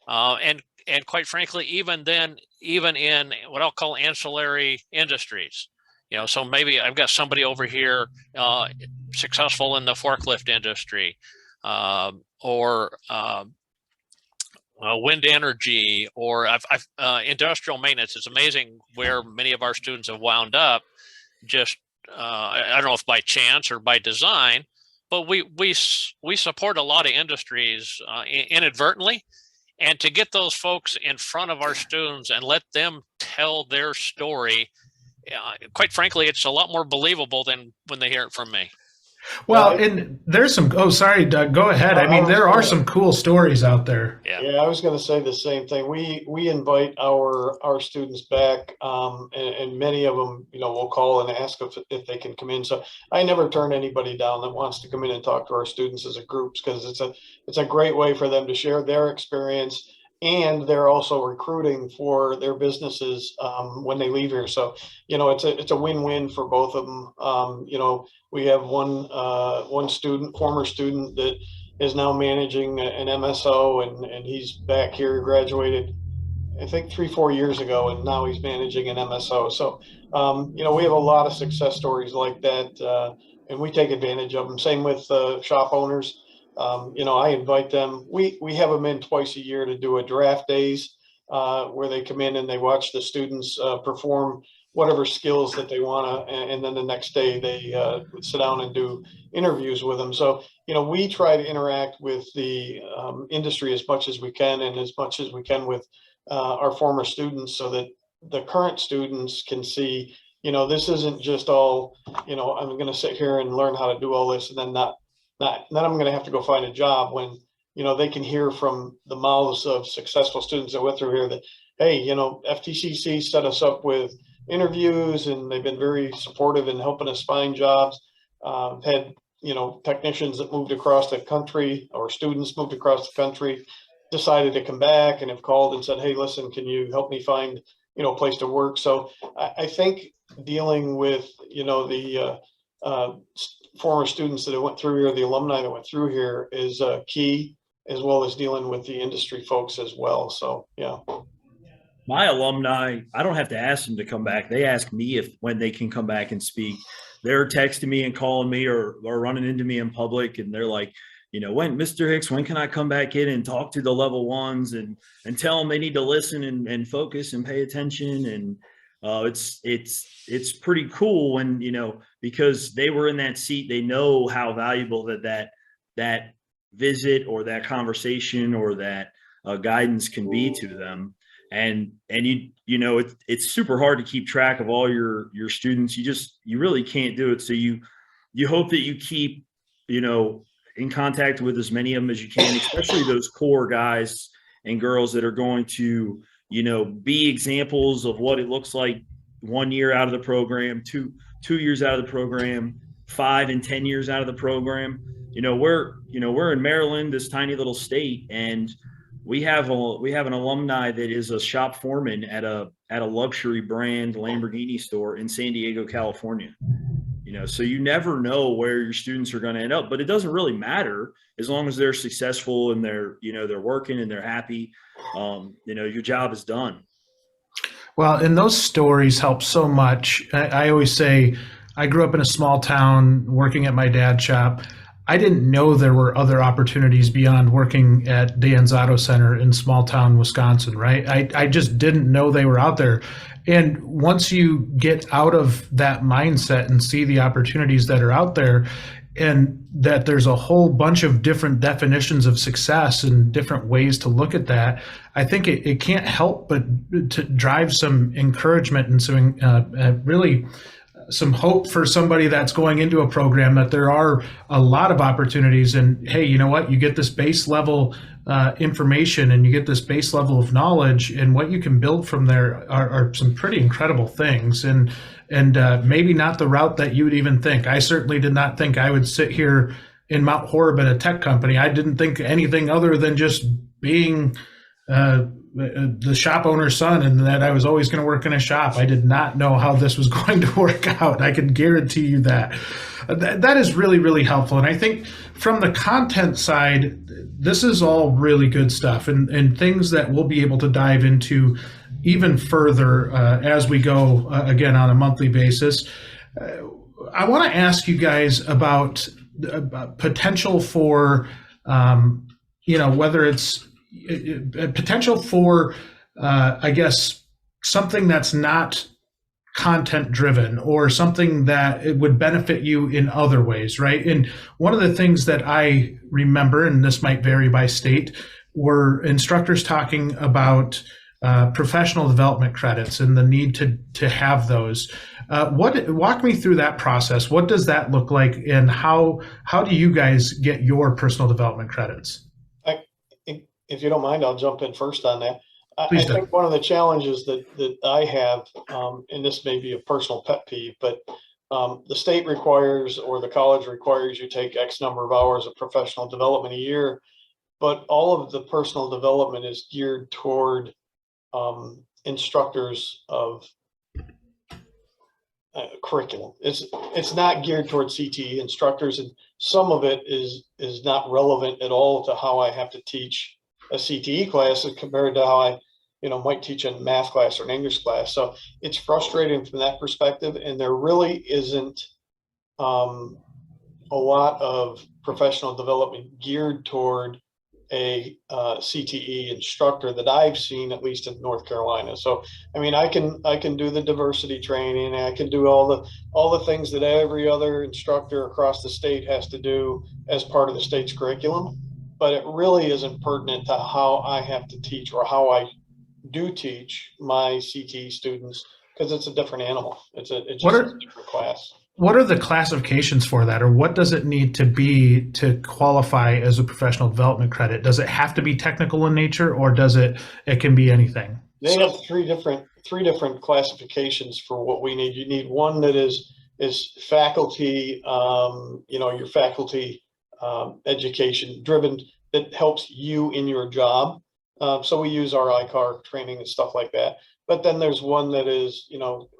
And quite frankly, even in what I'll call ancillary industries. So maybe I've got somebody over here successful in the forklift industry or wind energy, or industrial maintenance. It's amazing where many of our students have wound up. Just I don't know if by chance or by design, but we support a lot of industries inadvertently, and to get those folks in front of our students and let them tell their story. Quite frankly, it's a lot more believable than when they hear it from me. Well, and there's some, sorry, Doug, go ahead. I mean, there are some cool stories out there. Yeah, I was going to say the same thing. We invite our students back, and many of them, will call and ask if they can come in. So I never turn anybody down that wants to come in and talk to our students as a group, because it's a great way for them to share their experience. And they're also recruiting for their businesses when they leave here. So, it's a win-win for both of them. We have one former student that is now managing an MSO, and he's back here, graduated, I think 3-4 years ago, and now he's managing an MSO. So, we have a lot of success stories like that, and we take advantage of them. Same with shop owners. I invite them. We have them in twice a year to do a draft days where they come in and they watch the students perform whatever skills that they want to, and then the next day they sit down and do interviews with them. So, we try to interact with the industry as much as we can, and as much as we can with our former students, so that the current students can see, this isn't just all, I'm going to sit here and learn how to do all this and then then I'm going to have to go find a job, when, they can hear from the mouths of successful students that went through here that, hey, FTCC set us up with interviews, and they've been very supportive in helping us find jobs. Had, technicians that moved across the country, or students moved across the country, decided to come back and have called and said, hey, listen, can you help me find, a place to work? So I think dealing with, the former students that went through here, the alumni that went through here, is key, as well as dealing with the industry folks as well. So, yeah. My alumni, I don't have to ask them to come back. They ask me when they can come back and speak. They're texting me and calling me, or running into me in public, and they're like, when Mr. Hicks, when can I come back in and talk to the level ones and tell them they need to listen and focus and pay attention? And it's pretty cool when, because they were in that seat, they know how valuable that visit or that conversation or that guidance can be to them. And it's super hard to keep track of all your students. You really can't do it. So you hope that you keep, in contact with as many of them as you can, especially those core guys and girls that are going to, be examples of what it looks like 1 year out of the program, two years out of the program, 5 and 10 years out of the program. We're in Maryland, this tiny little state, and we have an alumni that is a shop foreman at a luxury brand Lamborghini store in San Diego, California. So you never know where your students are going to end up, but it doesn't really matter as long as they're successful and they're working and they're happy. Your job is done. Well, and those stories help so much. I always say, I grew up in a small town working at my dad's shop. I didn't know there were other opportunities beyond working at Dan's Auto Center in small town Wisconsin, right? I just didn't know they were out there. And once you get out of that mindset and see the opportunities that are out there, and that there's a whole bunch of different definitions of success and different ways to look at that, I think it can't help but to drive some encouragement and some really some hope for somebody that's going into a program, that there are a lot of opportunities. And hey, you know what? You get this base level information, and you get this base level of knowledge, and what you can build from there are some pretty incredible things. And maybe not the route that you would even think. I certainly did not think I would sit here in Mount Horeb at a tech company. I didn't think anything other than just being the shop owner's son, and that I was always going to work in a shop. I did not know how this was going to work out. I can guarantee you that. That is really, really helpful. And I think from the content side, this is all really good stuff, and things that we'll be able to dive into even further as we go, again, on a monthly basis. I want to ask you guys about potential for, whether it's potential for, I guess, something that's not content driven, or something that it would benefit you in other ways, right? And one of the things that I remember, and this might vary by state, were instructors talking about professional development credits and the need to have those. Walk me through that process. What does that look like, and how do you guys get your personal development credits? If you don't mind, I'll jump in first on that. I Please do. think one of the challenges that I have, and this may be a personal pet peeve, but the state requires, or the college requires, you take X number of hours of professional development a year, but all of the personal development is geared toward instructors of curriculum. It's not geared toward CTE instructors, and some of it is not relevant at all to how I have to teach a CTE class compared to how I might teach a math class or an English class. So it's frustrating from that perspective, and there really isn't a lot of professional development geared toward a CTE instructor that I've seen, at least in North Carolina. So I mean, I can do the diversity training, I can do all the things that every other instructor across the state has to do as part of the state's curriculum, but it really isn't pertinent to how I have to teach, or how I do teach my CTE students, because it's a different animal. It's a different class. What are the classifications for that, or what does it need to be to qualify as a professional development credit? Does it have to be technical in nature, or does it can be anything? They have three different classifications for what we need. You need one that is faculty, your faculty education driven, that helps you in your job. So we use our ICAR training and stuff like that. But then there's one that is,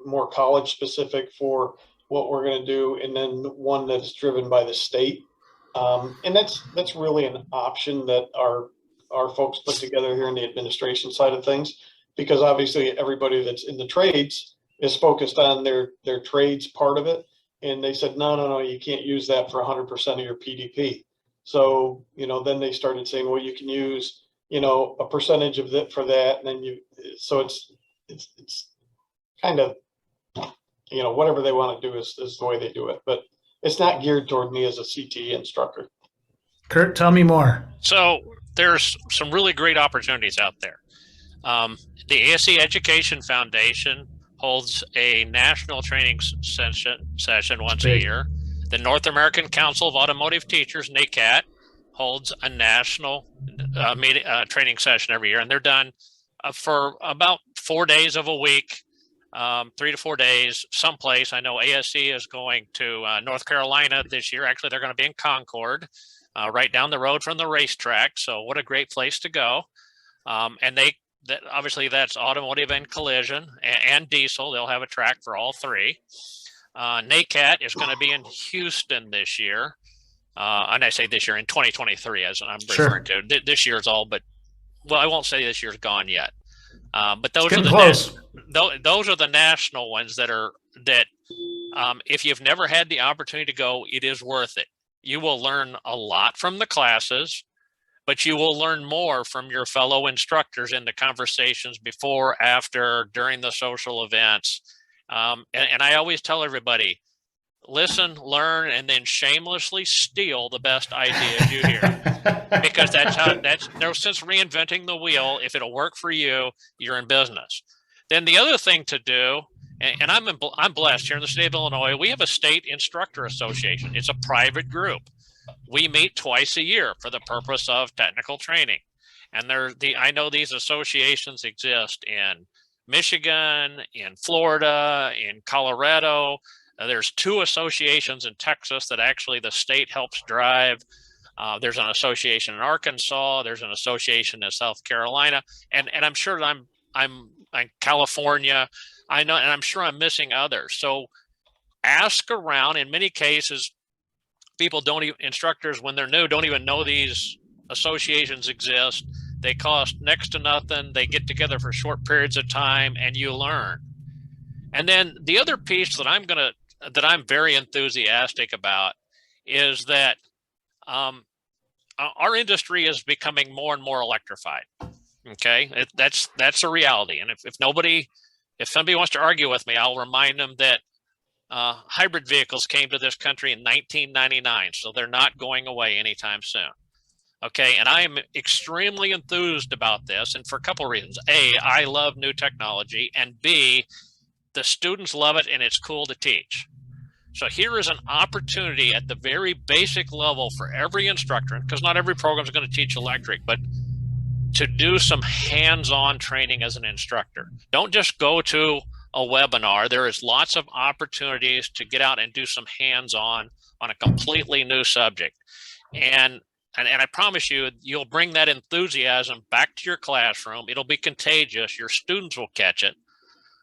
more college specific for what we're going to do, and then one that's driven by the state. And that's really an option that our folks put together here in the administration side of things, because obviously everybody that's in the trades is focused on their trades part of it. And they said, no, you can't use that for 100% of your PDP. So, then they started saying, well, you can use, a percentage of that for that. And then so it's kind of, whatever they want to do is the way they do it, but it's not geared toward me as a CTE instructor. Curt, tell me more. So there's some really great opportunities out there. The ASE Education Foundation holds a national training session once a year. The North American Council of Automotive Teachers, NACAT, holds a national training session every year, and they're done for about 4 days of a week. 3 to 4 days someplace. I know ASE is going to North Carolina this year. Actually, they're going to be in Concord, right down the road from the racetrack. So what a great place to go. And obviously that's automotive and collision and diesel. They'll have a track for all three. NACAT is going to be in Houston this year. And I say this year, in 2023, as I'm referring to. This year's all, but I won't say this year's gone yet. But those are those are the national ones that if you've never had the opportunity to go, it is worth it. You will learn a lot from the classes, but you will learn more from your fellow instructors in the conversations before, after, during the social events. And I always tell everybody, listen, learn, and then shamelessly steal the best ideas you hear. Because that's no sense reinventing the wheel. If it'll work for you, you're in business. Then the other thing to do And I'm blessed here in the state of Illinois. We have a state instructor association. It's a private group. We meet twice a year for the purpose of technical training. And I know these associations exist in Michigan, in Florida, in Colorado. There's 2 associations in Texas that actually the state helps drive. There's an association in Arkansas. There's an association in South Carolina, and I'm sure I'm in California. I know, and I'm sure I'm missing others. So ask around. In many cases, people instructors when they're new don't even know these associations exist. They cost next to nothing. They get together for short periods of time, and you learn. And then the other piece that I'm very enthusiastic about is that our industry is becoming more and more electrified. Okay, that's a reality. And if somebody wants to argue with me, I'll remind them that hybrid vehicles came to this country in 1999, so they're not going away anytime soon. Okay, and I am extremely enthused about this, and for a couple of reasons. A, I love new technology, and B, the students love it, and it's cool to teach. So here is an opportunity at the very basic level for every instructor, because not every program is going to teach electric, but to do some hands-on training as an instructor. Don't just go to a webinar. There is lots of opportunities to get out and do some hands-on on a completely new subject. And I promise you, you'll bring that enthusiasm back to your classroom. It'll be contagious. Your students will catch it.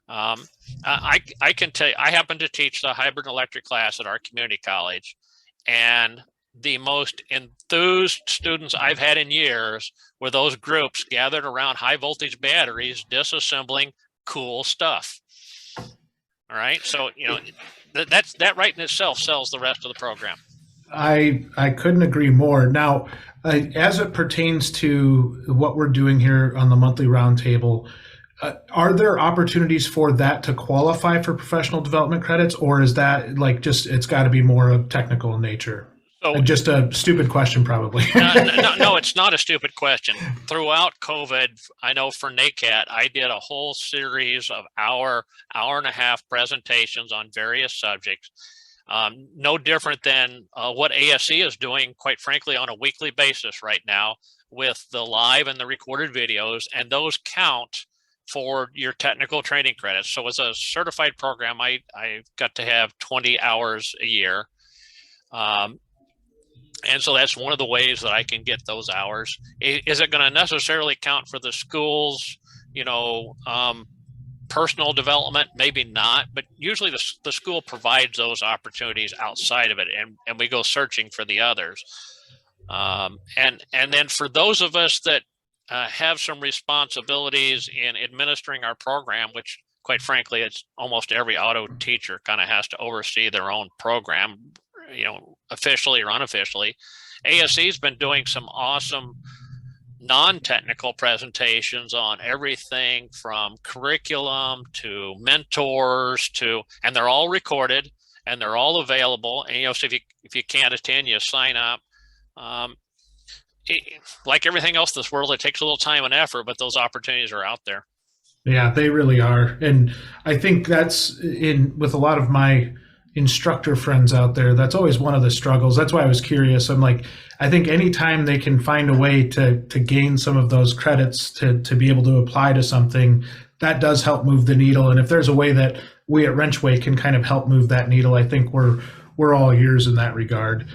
I can tell you, I happen to teach the hybrid electric class at our community college, and the most enthused students I've had in years were those groups gathered around high voltage batteries, disassembling cool stuff. All right. So, that right in itself sells the rest of the program. I couldn't agree more. Now, as it pertains to what we're doing here on the monthly roundtable, are there opportunities for that to qualify for professional development credits, or is that it's got to be more of technical in nature? So, just a stupid question, probably. No, it's not a stupid question. Throughout COVID, I know for NACAT, I did a whole series of hour and a half presentations on various subjects. No different than what ASE is doing, quite frankly, on a weekly basis right now with the live and the recorded videos, and those count for your technical training credits. So as a certified program, I got to have 20 hours a year. And so that's one of the ways that I can get those hours. Is it going to necessarily count for the school's, personal development? Maybe not, but usually the school provides those opportunities outside of it, and we go searching for the others. And then for those of us that have some responsibilities in administering our program, which quite frankly, it's almost every auto teacher kind of has to oversee their own program, officially or unofficially. ASE's been doing some awesome non-technical presentations on everything from curriculum to mentors and they're all recorded and they're all available. And, so if you can't attend, you sign up. Like everything else in this world, it takes a little time and effort, but those opportunities are out there. Yeah, they really are. And I think that's with a lot of my instructor friends out there, that's always one of the struggles. That's why I was curious. I'm like, I think anytime they can find a way to gain some of those credits to be able to apply to something, that does help move the needle. And if there's a way that we at WrenchWay can kind of help move that needle, I think we're all ears in that regard.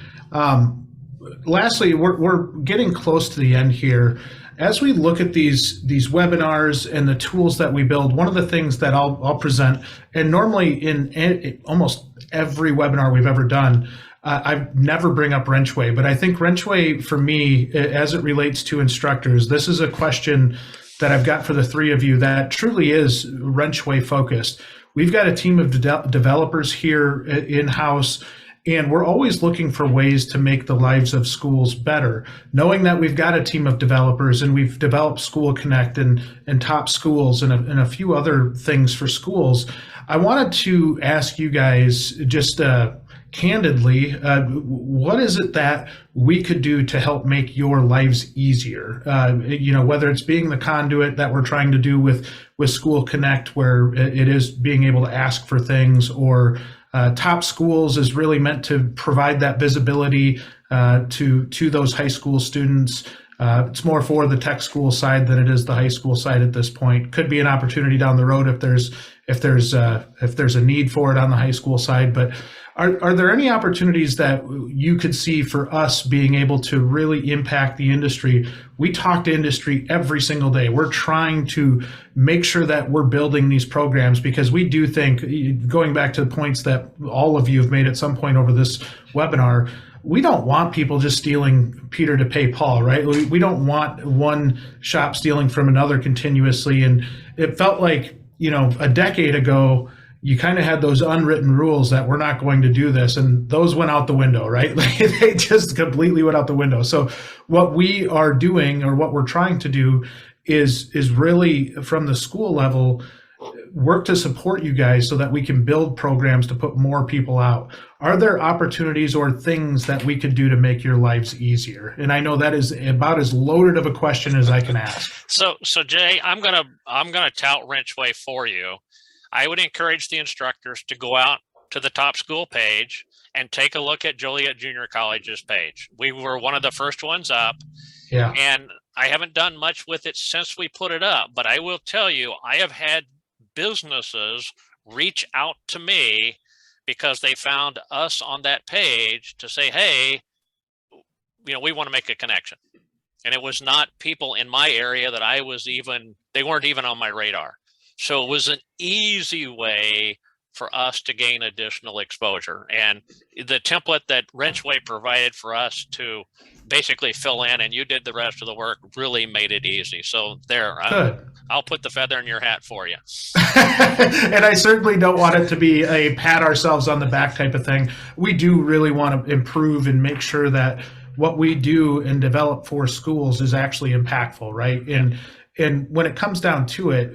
Lastly, we're getting close to the end here. As we look at these webinars and the tools that we build, one of the things that I'll present, and normally in almost every webinar we've ever done, I never bring up WrenchWay, but I think WrenchWay for me, as it relates to instructors, this is a question that I've got for the three of you that truly is WrenchWay focused. We've got a team of developers here in-house, and we're always looking for ways to make the lives of schools better. Knowing that we've got a team of developers and we've developed School Connect and Top Schools and a few other things for schools, I wanted to ask you guys just candidly, what is it that we could do to help make your lives easier? Whether it's being the conduit that we're trying to do with School Connect, where it is being able to ask for things, or Top Schools is really meant to provide that visibility to those high school students. It's more for the tech school side than it is the high school side at this point. Could be an opportunity down the road if there's a need for it on the high school side. But are there any opportunities that you could see for us being able to really impact the industry? We talk to industry every single day. We're trying to make sure that we're building these programs, because we do think, going back to the points that all of you have made at some point over this webinar, we don't want people just stealing Peter to pay Paul, right? We don't want one shop stealing from another continuously. And it felt like, a decade ago, you kind of had those unwritten rules that we're not going to do this, and those went out the window, right? They just completely went out the window. So what we are doing, or what we're trying to do, is really from the school level, work to support you guys so that we can build programs to put more people out. Are there opportunities or things that we could do to make your lives easier? And I know that is about as loaded of a question as I can ask. So Jay, I'm gonna tout WrenchWay for you. I would encourage the instructors to go out to the Top School page and take a look at Joliet Junior College's page. We were one of the first ones up. Yeah. And I haven't done much with it since we put it up, but I will tell you, I have had businesses reach out to me because they found us on that page to say, hey, we want to make a connection. And it was not people in my area that they weren't even on my radar. So it was an easy way for us to gain additional exposure. And the template that WrenchWay provided for us to basically fill in, and you did the rest of the work, really made it easy. So there, I'll put the feather in your hat for you. And I certainly don't want it to be a pat ourselves on the back type of thing. We do really want to improve and make sure that what we do and develop for schools is actually impactful, right? And when it comes down to it,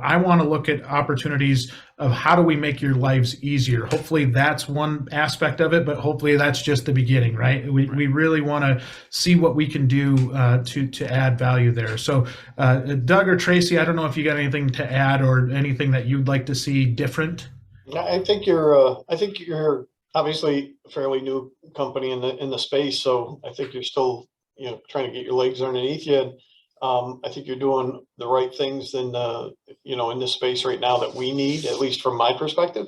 I want to look at opportunities of how do we make your lives easier. Hopefully that's one aspect of it, but hopefully that's just the beginning, right? We really want to see what we can do to add value there. So Doug or Tracey, I don't know if you got anything to add or anything that you'd like to see different. I think you're obviously a fairly new company in the space, so I think you're still trying to get your legs underneath you. I think you're doing the right things in this space right now that we need, at least from my perspective.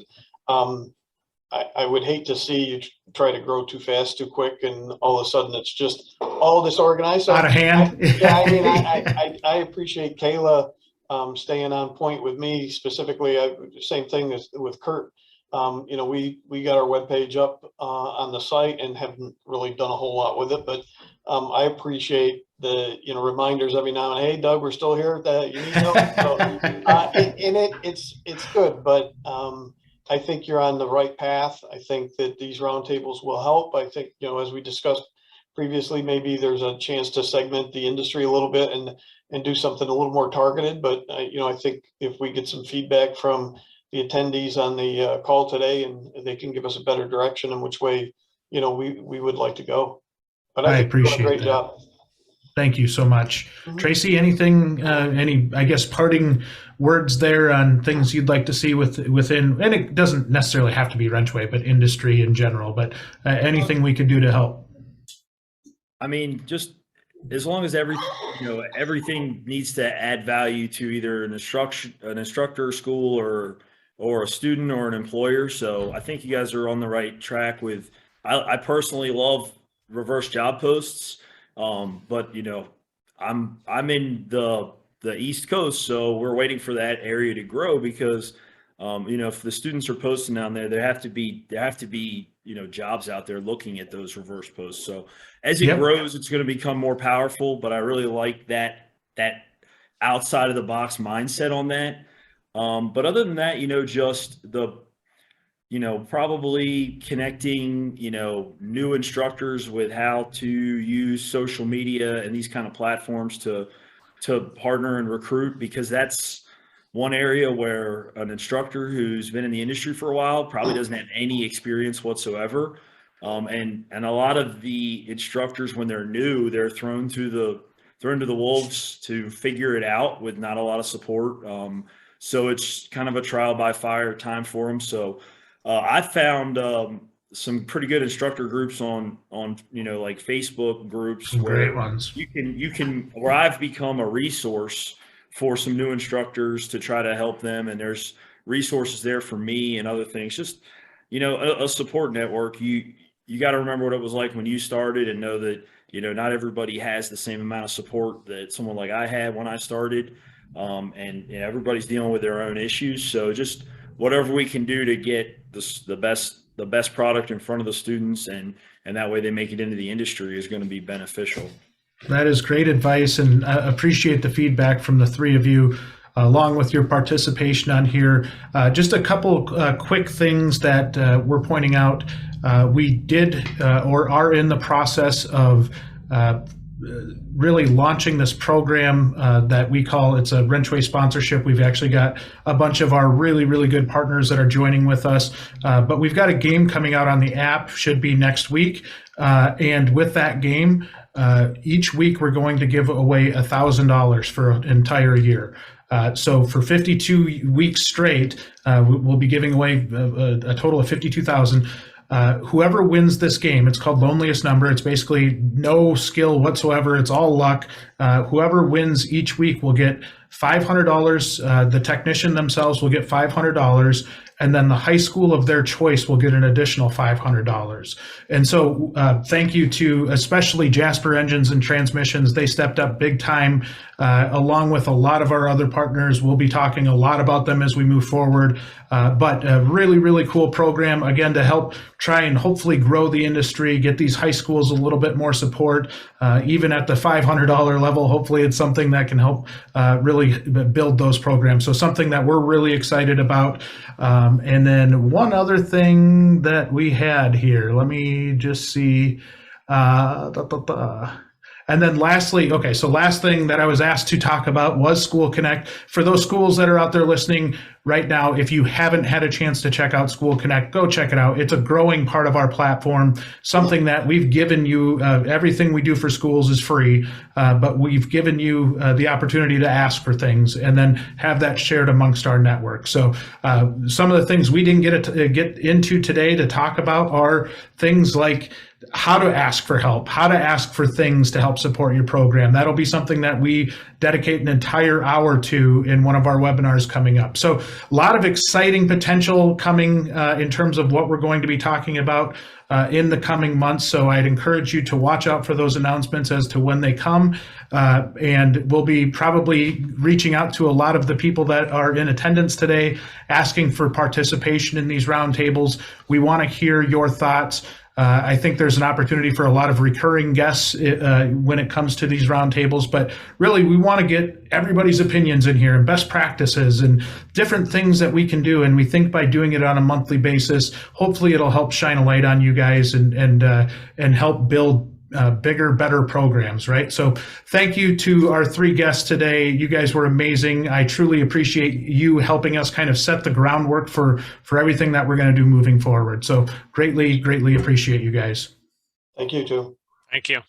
I would hate to see you try to grow too fast, too quick, and all of a sudden it's just all disorganized. So out of hand. I appreciate Kayla staying on point with me specifically. Same thing as with Curt. We got our webpage up on the site and haven't really done a whole lot with it, but I appreciate the reminders every now and then. Hey, Doug, we're still here. That you need help. So, it's good, but I think you're on the right path. I think that these roundtables will help. I think as we discussed previously, maybe there's a chance to segment the industry a little bit and do something a little more targeted. But I think if we get some feedback from the attendees on the call today, and they can give us a better direction in which way we would like to go. But I think appreciate you're doing a great that. job. Thank you so much. Mm-hmm. Tracey, anything, any, I guess, parting words there on things you'd like to see within, and it doesn't necessarily have to be WrenchWay, but industry in general, but anything we could do to help? I mean, just as long as everything needs to add value to either an instructor, school, or a student or an employer. So I think you guys are on the right track with, I personally love reverse job posts. But I'm in the East Coast, so we're waiting for that area to grow because, if the students are posting down there, there have to be jobs out there looking at those reverse posts. So as it grows, it's going to become more powerful, but I really like that outside of the box mindset on that. But other than that, just the, probably connecting, new instructors with how to use social media and these kind of platforms to partner and recruit, because that's one area where an instructor who's been in the industry for a while probably doesn't have any experience whatsoever. And a lot of the instructors, when they're new, they're thrown to the wolves to figure it out with not a lot of support. So it's kind of a trial by fire time for them. So I found some pretty good instructor groups on like Facebook groups Some where great ones. where I've become a resource for some new instructors to try to help them, and there's resources there for me and other things. Just a support network. You got to remember what it was like when you started, and know that not everybody has the same amount of support that someone like I had when I started, and everybody's dealing with their own issues. So just whatever we can do to get the best product in front of the students, and that way they make it into the industry, is going to be beneficial. That is great advice, and I appreciate the feedback from the three of you, along with your participation on here. Just a couple quick things that we're pointing out. We did or are in the process of really launching this program that we call, it's a WrenchWay sponsorship. We've actually got a bunch of our really, really good partners that are joining with us, but we've got a game coming out on the app, should be next week. And with that game, each week we're going to give away $1,000 for an entire year. So for 52 weeks straight, we'll be giving away a total of $52,000. Whoever wins this game, it's called Loneliest Number. It's basically no skill whatsoever. It's all luck. Whoever wins each week will get $500. The technician themselves will get $500. And then the high school of their choice will get an additional $500. And so thank you to especially Jasper Engines and Transmissions. They stepped up big time, along with a lot of our other partners. We'll be talking a lot about them as we move forward. But a really, really cool program, again, to help try and hopefully grow the industry, get these high schools a little bit more support, even at the $500 level. Hopefully it's something that can help really build those programs. So something that we're really excited about. And then one other thing that we had here, let me just see. And then lastly, okay, so last thing that I was asked to talk about was School Connect. For those schools that are out there listening right now, if you haven't had a chance to check out School Connect, go check it out. It's a growing part of our platform, something that we've given you. Everything we do for schools is free, but we've given you the opportunity to ask for things and then have that shared amongst our network. So some of the things we didn't get into today to talk about are things like how to ask for help, how to ask for things to help support your program. That'll be something that we dedicate an entire hour to in one of our webinars coming up. So a lot of exciting potential coming in terms of what we're going to be talking about in the coming months. So I'd encourage you to watch out for those announcements as to when they come. And we'll be probably reaching out to a lot of the people that are in attendance today, asking for participation in these roundtables. We want to hear your thoughts. I think there's an opportunity for a lot of recurring guests when it comes to these roundtables, but really we want to get everybody's opinions in here and best practices and different things that we can do. And we think by doing it on a monthly basis, hopefully it'll help shine a light on you guys and help build bigger, better programs, right? So thank you to our three guests today. You guys were amazing. I truly appreciate you helping us kind of set the groundwork for everything that we're going to do moving forward. So greatly, greatly appreciate you guys. Thank you too. Thank you.